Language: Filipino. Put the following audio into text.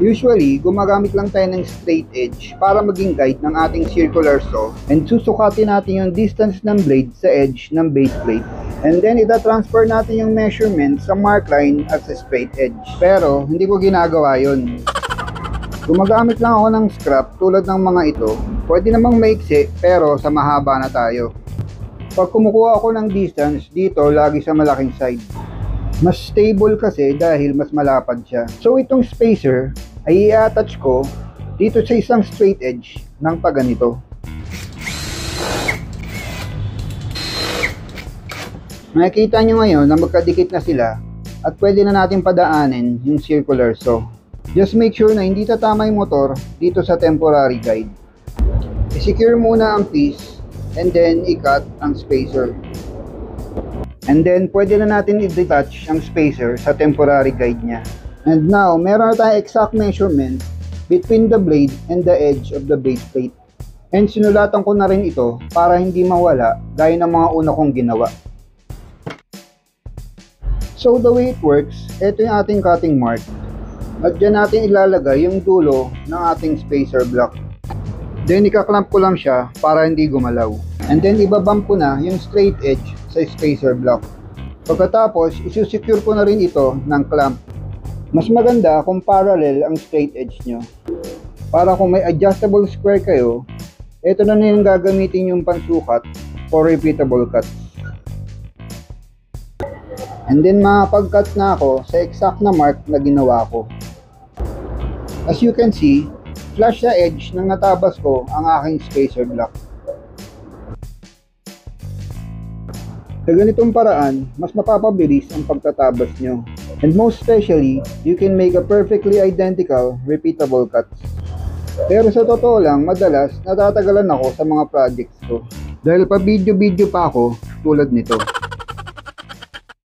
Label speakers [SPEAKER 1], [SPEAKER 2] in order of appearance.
[SPEAKER 1] Usually, gumagamit lang tayo ng straight edge para maging guide ng ating circular saw, and susukatin natin yung distance ng blade sa edge ng base plate. And then, ita-transfer natin yung measurement sa mark line at sa straight edge. Pero, hindi ko ginagawa yun. Gumagamit lang ako ng scrap tulad ng mga ito. Pwede namang maiksi, pero sa mahaba na tayo. Pag kumukuha ako ng distance, dito lagi sa malaking side. Mas stable kasi dahil mas malapad siya. So itong spacer ay i-attach ko dito sa isang straight edge ng paganito. Makikita nyo ngayon na magkadikit na sila at pwede na natin padaanin yung circular saw. Just make sure na hindi tatama yung motor dito sa temporary guide. I-secure muna ang piece and then i-cut ang spacer. And then, pwede na natin i-detach ang spacer sa temporary guide niya. And now, meron na tayong exact measurement between the blade and the edge of the base plate. And sinulatan ko na rin ito para hindi mawala gaya ng mga una kong ginawa. So, the way it works, ito yung ating cutting mark. At dyan natin ilalagay yung dulo ng ating spacer block. Then, ikaklamp ko lang siya para hindi gumalaw. And then, ibabump ko na yung straight edge sa spacer block. Pagkatapos, isusecure ko na rin ito ng clamp. Mas maganda kung parallel ang straight edge nyo. Para kung may adjustable square kayo, ito na yung gagamitin yung pansukat for repeatable cuts. And then makapag-cut na ako sa exact na mark na ginawa ko. As you can see, flush sa edge nang natabas ko ang aking spacer block. Sa ganitong paraan, mas mapapabilis ang pagtatabas nyo. And most especially, you can make a perfectly identical, repeatable cuts. Pero sa totoo lang, madalas natatagalan ako sa mga projects ko. Dahil pa video-video pa ako tulad nito.